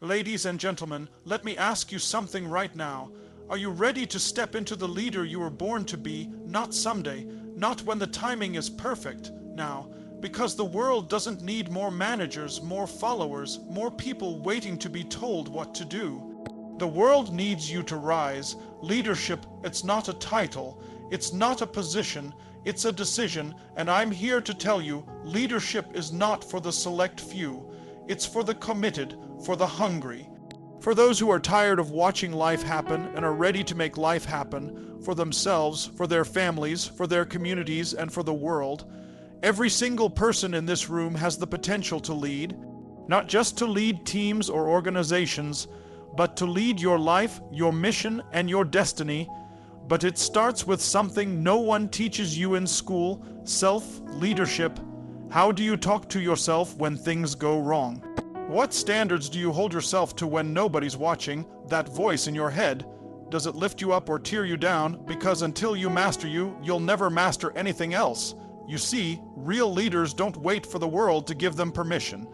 Ladies and gentlemen, let me ask you something right now. Are you ready to step into the leader you were born to be, not someday, not when the timing is perfect, now? Because the world doesn't need more managers, more followers, more people waiting to be told what to do. The world needs you to rise. Leadership, it's not a title, it's not a position, it's a decision, and I'm here to tell you, leadership is not for the select few. It's for the committed, for the hungry. For those who are tired of watching life happen and are ready to make life happen for themselves, for their families, for their communities, and for the world. Every single person in this room has the potential to lead, not just to lead teams or organizations, but to lead your life, your mission, and your destiny. But it starts with something no one teaches you in school: self-leadership. How do you talk to yourself when things go wrong? What standards do you hold yourself to when nobody's watching? That voice in your head, does it lift you up or tear you down? Because until you master you, you'll never master anything else. You see, real leaders don't wait for the world to give them permission.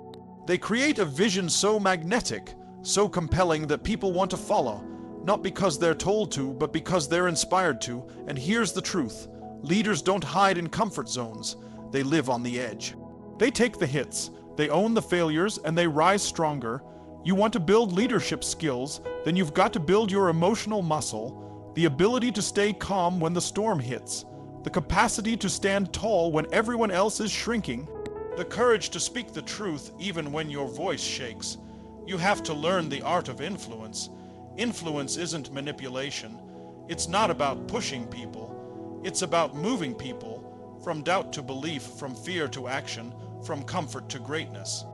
They create a vision so magnetic, so compelling that people want to follow, not because they're told to, but because they're inspired to. And here's the truth: leaders don't hide in comfort zones. They live on the edge. They take the hits, they own the failures, and they rise stronger. You want to build leadership skills, then you've got to build your emotional muscle, the ability to stay calm when the storm hits, the capacity to stand tall when everyone else is shrinking, the courage to speak the truth even when your voice shakes. You have to learn the art of influence. Influence isn't manipulation. It's not about pushing people. It's about moving people from doubt to belief, from fear to action, from comfort to greatness.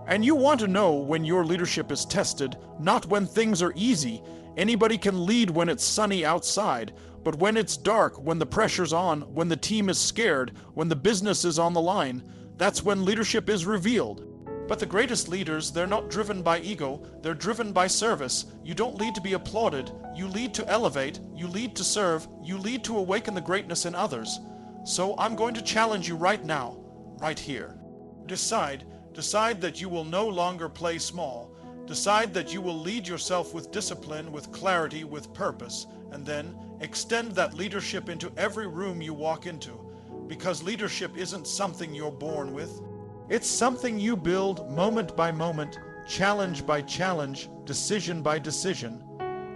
And you want to know when your leadership is tested, not when things are easy. Anybody can lead when it's sunny outside, but when it's dark, when the pressure's on, when the team is scared, when the business is on the line, that's when leadership is revealed. But the greatest leaders, they're not driven by ego, they're driven by service. You don't lead to be applauded, you lead to elevate, you lead to serve, you lead to awaken the greatness in others. So I'm going to challenge you right now, right here. Decide that you will no longer play small. Decide that you will lead yourself with discipline, with clarity, with purpose, and then extend that leadership into every room you walk into. Because leadership isn't something you're born with. It's something you build moment by moment, challenge by challenge, decision by decision.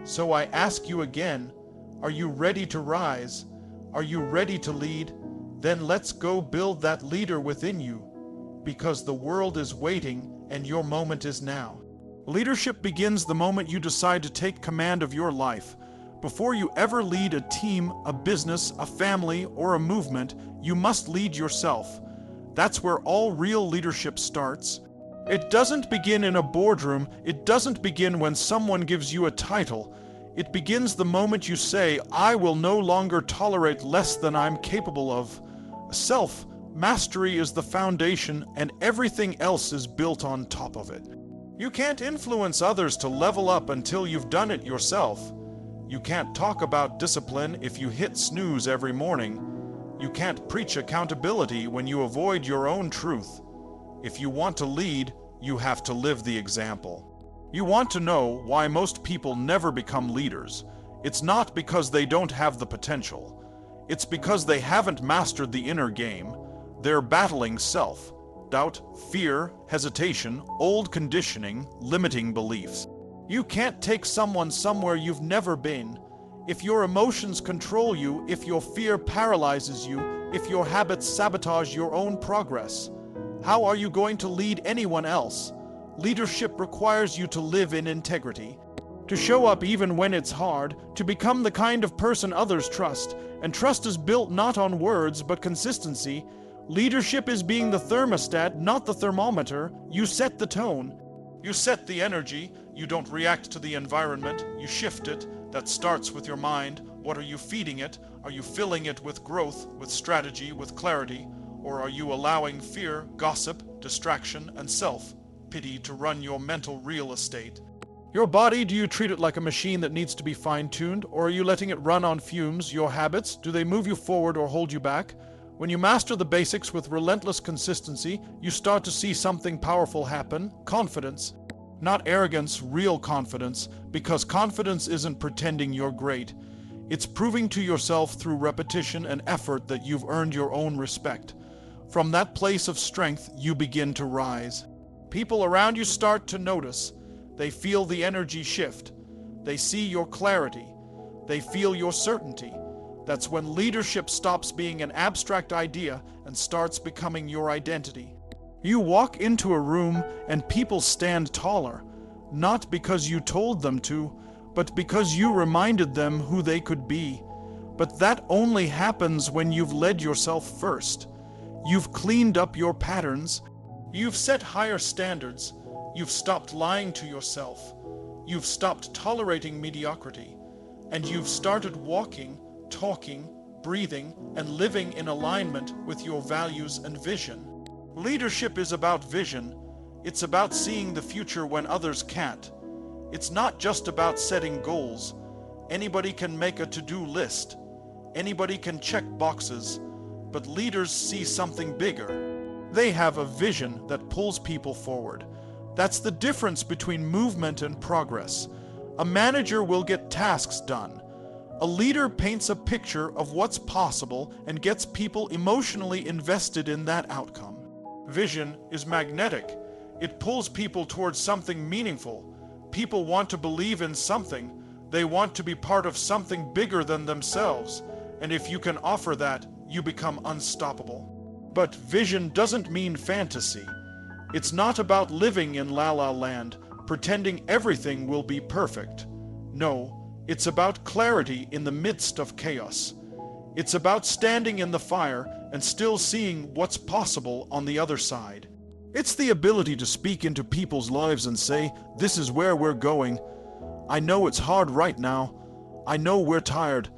So I ask you again, are you ready to rise? Are you ready to lead? Then let's go build that leader within you. Because the world is waiting and your moment is now. Leadership begins the moment you decide to take command of your life. Before you ever lead a team, a business, a family, or a movement, you must lead yourself. That's where all real leadership starts. It doesn't begin in a boardroom. It doesn't begin when someone gives you a title. It begins the moment you say, I will no longer tolerate less than I'm capable of. Self-mastery is the foundation, and everything else is built on top of it. You can't influence others to level up until you've done it yourself. You can't talk about discipline if you hit snooze every morning. You can't preach accountability when you avoid your own truth. If you want to lead, you have to live the example. You want to know why most people never become leaders. It's not because they don't have the potential. It's because they haven't mastered the inner game. They're battling self, doubt, fear, hesitation, old conditioning, limiting beliefs. You can't take someone somewhere you've never been. If your emotions control you, if your fear paralyzes you, if your habits sabotage your own progress, how are you going to lead anyone else? Leadership requires you to live in integrity, to show up even when it's hard, to become the kind of person others trust. And trust is built not on words, but consistency. Leadership is being the thermostat, not the thermometer. You set the tone. You set the energy. You don't react to the environment. You shift it. That starts with your mind. What are you feeding it? Are you filling it with growth, with strategy, with clarity? Or are you allowing fear, gossip, distraction, and self-pity to run your mental real estate? Your body, do you treat it like a machine that needs to be fine-tuned? Or are you letting it run on fumes? Your habits, do they move you forward or hold you back? When you master the basics with relentless consistency, you start to see something powerful happen: confidence. Not arrogance, real confidence, because confidence isn't pretending you're great. It's proving to yourself through repetition and effort that you've earned your own respect. From that place of strength, you begin to rise. People around you start to notice. They feel the energy shift. They see your clarity. They feel your certainty. That's when leadership stops being an abstract idea and starts becoming your identity. You walk into a room and people stand taller, not because you told them to, but because you reminded them who they could be. But that only happens when you've led yourself first. You've cleaned up your patterns. You've set higher standards. You've stopped lying to yourself. You've stopped tolerating mediocrity. And you've started walking, talking, breathing, and living in alignment with your values and vision. Leadership is about vision. It's about seeing the future when others can't. It's not just about setting goals. Anybody can make a to-do list. Anybody can check boxes. But leaders see something bigger. They have a vision that pulls people forward. That's the difference between movement and progress. A manager will get tasks done. A leader paints a picture of what's possible and gets people emotionally invested in that outcome. Vision is magnetic. It pulls people towards something meaningful. People want to believe in something. They want to be part of something bigger than themselves. And if you can offer that, you become unstoppable. But vision doesn't mean fantasy. It's not about living in La La Land, pretending everything will be perfect. No, it's about clarity in the midst of chaos. It's about standing in the fire and still seeing what's possible on the other side. It's the ability to speak into people's lives and say, "This is where we're going. I know it's hard right now. I know we're tired,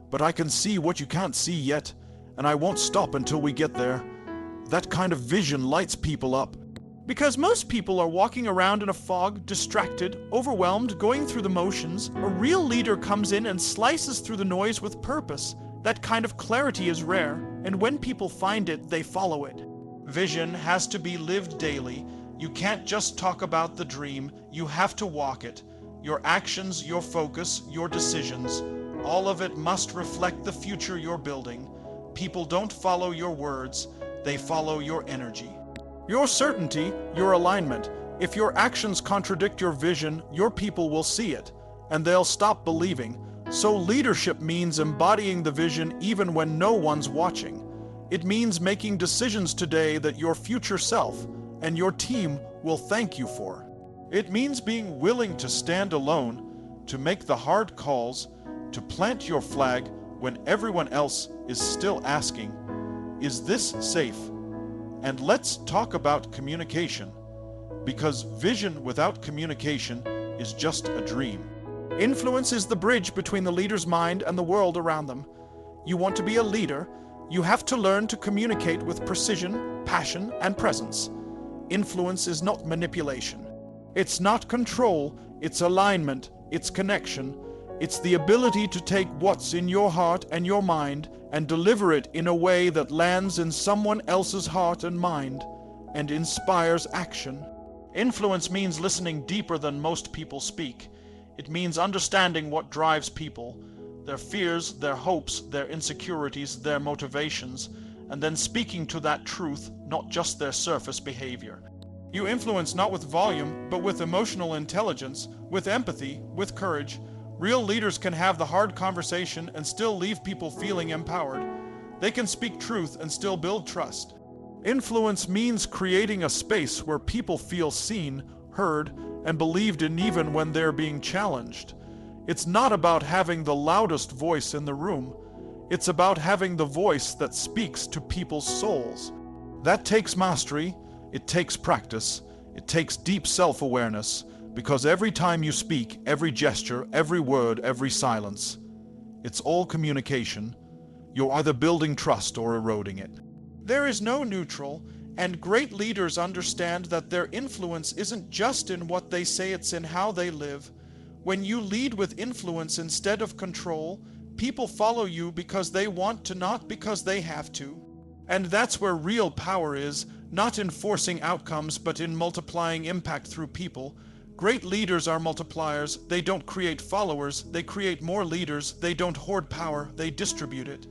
but I can see what you can't see yet, and I won't stop until we get there." That kind of vision lights people up. Because most people are walking around in a fog, distracted, overwhelmed, going through the motions. A real leader comes in and slices through the noise with purpose. That kind of clarity is rare, and when people find it, they follow it. Vision has to be lived daily. You can't just talk about the dream, you have to walk it. Your actions, your focus, your decisions, all of it must reflect the future you're building. People don't follow your words, they follow your energy. Your certainty, your alignment. If your actions contradict your vision, your people will see it, and they'll stop believing. So leadership means embodying the vision even when no one's watching. It means making decisions today that your future self and your team will thank you for. It means being willing to stand alone, to make the hard calls, to plant your flag when everyone else is still asking, "Is this safe?" And let's talk about communication, because vision without communication is just a dream. Influence is the bridge between the leader's mind and the world around them. You want to be a leader, you have to learn to communicate with precision, passion, and presence. Influence is not manipulation. It's not control, it's alignment, it's connection. It's the ability to take what's in your heart and your mind and deliver it in a way that lands in someone else's heart and mind and inspires action. Influence means listening deeper than most people speak. It means understanding what drives people, their fears, their hopes, their insecurities, their motivations, and then speaking to that truth, not just their surface behavior. You influence not with volume, but with emotional intelligence, with empathy, with courage. Real leaders can have the hard conversation and still leave people feeling empowered. They can speak truth and still build trust. Influence means creating a space where people feel seen, heard, and believed in even when they're being challenged. It's not about having the loudest voice in the room. It's about having the voice that speaks to people's souls. That takes mastery, it takes practice, it takes deep self-awareness, because every time you speak, every gesture, every word, every silence, it's all communication. You're either building trust or eroding it. There is no neutral, and great leaders understand that their influence isn't just in what they say, it's in how they live. When you lead with influence instead of control, people follow you because they want to, not because they have to. And that's where real power is, not in forcing outcomes, but in multiplying impact through people. Great leaders are multipliers. They don't create followers, they create more leaders. They don't hoard power, they distribute it.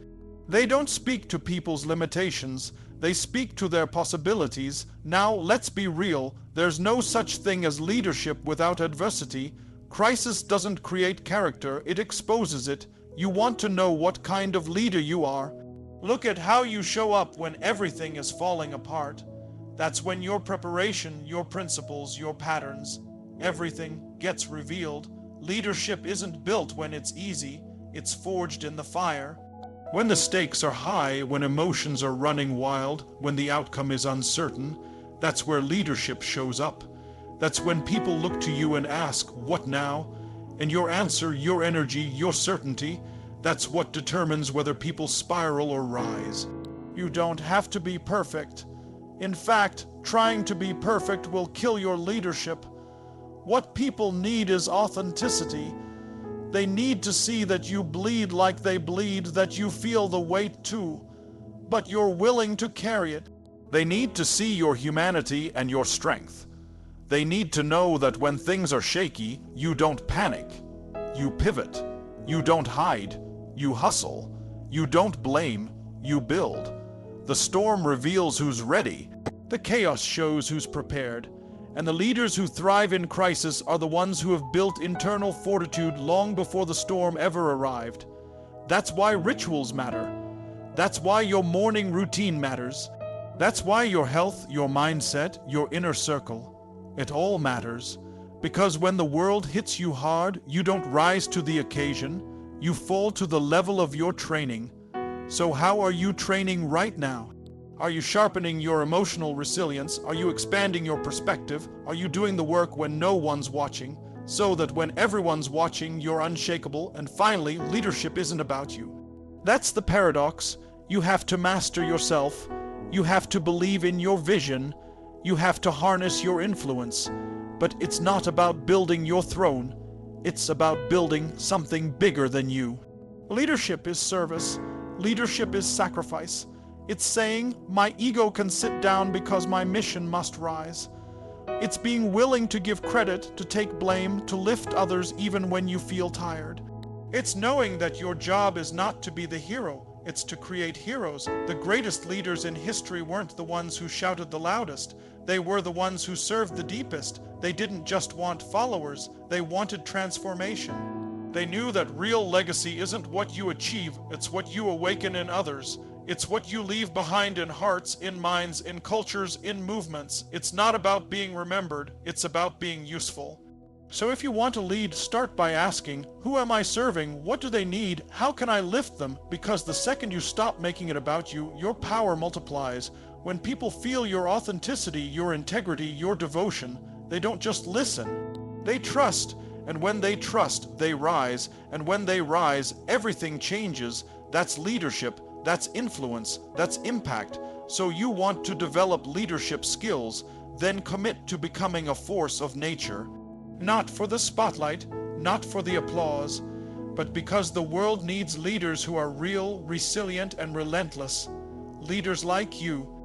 They don't speak to people's limitations, they speak to their possibilities. Now, let's be real, there's no such thing as leadership without adversity. Crisis doesn't create character, it exposes it. You want to know what kind of leader you are? Look at how you show up when everything is falling apart. That's when your preparation, your principles, your patterns, everything gets revealed. Leadership isn't built when it's easy, it's forged in the fire. When the stakes are high, when emotions are running wild, when the outcome is uncertain, that's where leadership shows up. That's when people look to you and ask, "What now?" And your answer, your energy, your certainty, that's what determines whether people spiral or rise. You don't have to be perfect. In fact, trying to be perfect will kill your leadership. What people need is authenticity. They need to see that you bleed like they bleed, that you feel the weight too, but you're willing to carry it. They need to see your humanity and your strength. They need to know that when things are shaky, you don't panic. You pivot. You don't hide. You hustle. You don't blame. You build. The storm reveals who's ready. The chaos shows who's prepared. And the leaders who thrive in crisis are the ones who have built internal fortitude long before the storm ever arrived. That's why rituals matter. That's why your morning routine matters. That's why your health, your mindset, your inner circle, it all matters. Because when the world hits you hard, you don't rise to the occasion. You fall to the level of your training. So how are you training right now? Are you sharpening your emotional resilience? Are you expanding your perspective? Are you doing the work when no one's watching? So that when everyone's watching, you're unshakable. And finally, leadership isn't about you. That's the paradox. You have to master yourself. You have to believe in your vision. You have to harness your influence. But it's not about building your throne. It's about building something bigger than you. Leadership is service. Leadership is sacrifice. It's saying, my ego can sit down because my mission must rise. It's being willing to give credit, to take blame, to lift others even when you feel tired. It's knowing that your job is not to be the hero, it's to create heroes. The greatest leaders in history weren't the ones who shouted the loudest. They were the ones who served the deepest. They didn't just want followers, they wanted transformation. They knew that real legacy isn't what you achieve, it's what you awaken in others. It's what you leave behind in hearts, in minds, in cultures, in movements. It's not about being remembered, it's about being useful. So if you want to lead, start by asking, who am I serving? What do they need? How can I lift them? Because the second you stop making it about you, your power multiplies. When people feel your authenticity, your integrity, your devotion, they don't just listen. They trust, and when they trust, they rise. And when they rise, everything changes. That's leadership. That's influence, that's impact. So you want to develop leadership skills, then commit to becoming a force of nature. Not for the spotlight, not for the applause, but because the world needs leaders who are real, resilient, and relentless. Leaders like you,